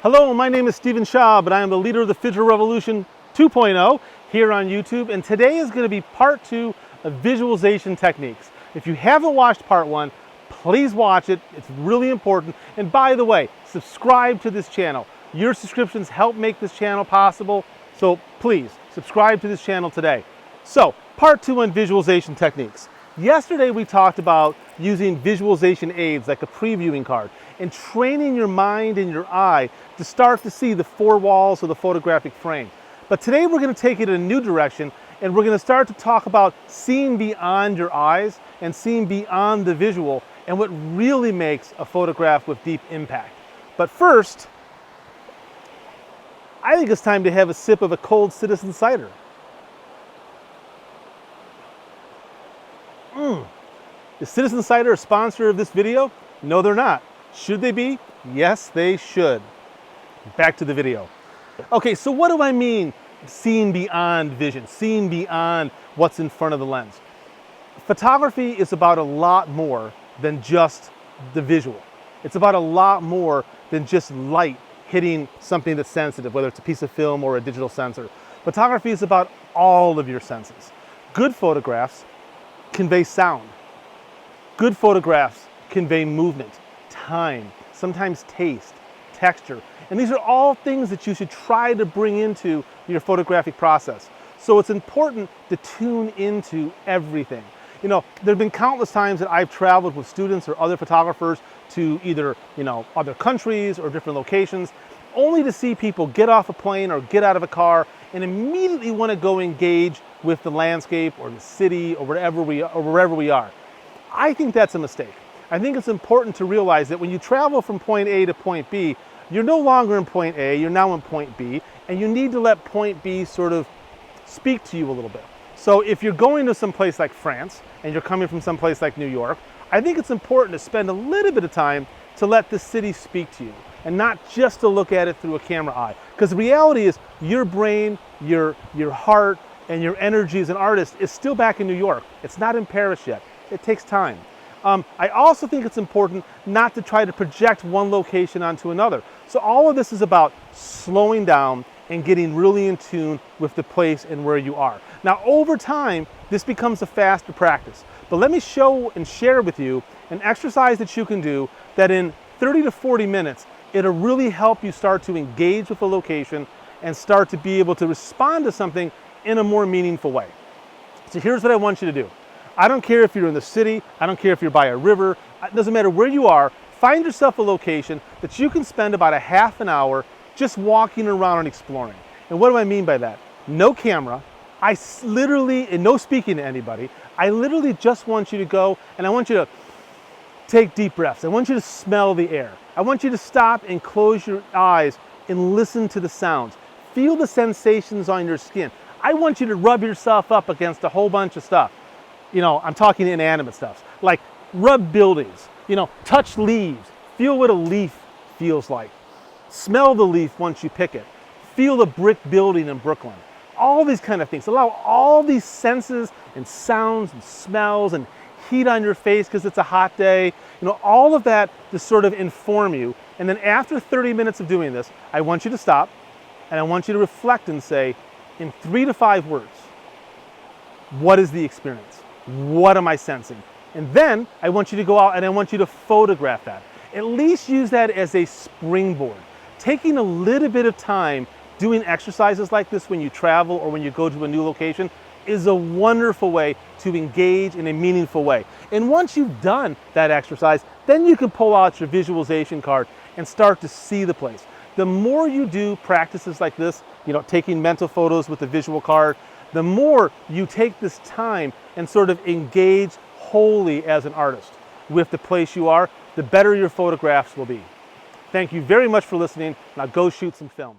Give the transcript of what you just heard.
Hello, my name is Stephen Schaub, and I am the leader of the Digital Revolution 2.0 here on YouTube. And today is going to be part 2 of visualization techniques. If you haven't watched part 1, please watch it. It's really important. And by the way, subscribe to this channel. Your subscriptions help make this channel possible. So please subscribe to this channel today. So part 2 on visualization techniques. Yesterday we talked about using visualization aids like a previewing card and training your mind and your eye to start to see the four walls of the photographic frame. But today we're going to take it in a new direction, and we're going to start to talk about seeing beyond your eyes and seeing beyond the visual and what really makes a photograph with deep impact. But first, I think it's time to have a sip of a cold Citizen Cider. Is Citizen Cider a sponsor of this video? No, they're not. Should they be? Yes, they should. Back to the video. Okay, so what do I mean seeing beyond vision, seeing beyond what's in front of the lens? Photography is about a lot more than just the visual. It's about a lot more than just light hitting something that's sensitive, whether it's a piece of film or a digital sensor. Photography is about all of your senses. Good photographs convey sound. Good photographs convey movement, time, sometimes taste, texture. And these are all things that you should try to bring into your photographic process. So it's important to tune into everything. You know, there have been countless times that I've traveled with students or other photographers to either, other countries or different locations, only to see people get off a plane or get out of a car and immediately want to go engage with the landscape or the city or wherever we are. I think that's a mistake. I think it's important to realize that when you travel from point A to point B, you're no longer in point A, you're now in point B, and you need to let point B sort of speak to you a little bit. So if you're going to some place like France and you're coming from some place like New York, I think it's important to spend a little bit of time to let the city speak to you and not just to look at it through a camera eye. Because the reality is your brain, your heart, and your energy as an artist is still back in New York. It's not in Paris yet. It takes time. I also think it's important not to try to project one location onto another. So all of this is about slowing down and getting really in tune with the place and where you are. Now over time, this becomes a faster practice. But let me show and share with you an exercise that you can do that in 30 to 40 minutes, it'll really help you start to engage with the location and start to be able to respond to something in a more meaningful way. So here's what I want you to do. I don't care if you're in the city, I don't care if you're by a river, it doesn't matter where you are, find yourself a location that you can spend about a half an hour just walking around and exploring. And what do I mean by that? No camera, and no speaking to anybody, I literally just want you to go and I want you to take deep breaths. I want you to smell the air. I want you to stop and close your eyes and listen to the sounds. Feel the sensations on your skin. I want you to rub yourself up against a whole bunch of stuff. I'm talking inanimate stuff, like rub buildings, touch leaves, feel what a leaf feels like. Smell the leaf once you pick it. Feel the brick building in Brooklyn. All these kind of things. Allow all these senses and sounds and smells and heat on your face because it's a hot day. All of that to sort of inform you. And then after 30 minutes of doing this, I want you to stop and I want you to reflect and say, in 3 to 5 words, what is the experience? What am I sensing? And then I want you to go out and I want you to photograph that. At least use that as a springboard. Taking a little bit of time doing exercises like this when you travel or when you go to a new location is a wonderful way to engage in a meaningful way. And once you've done that exercise, then you can pull out your visualization card and start to see the place. The more you do practices like this, taking mental photos with the visual card, the more you take this time and sort of engage wholly as an artist with the place you are, the better your photographs will be. Thank you very much for listening. Now go shoot some film.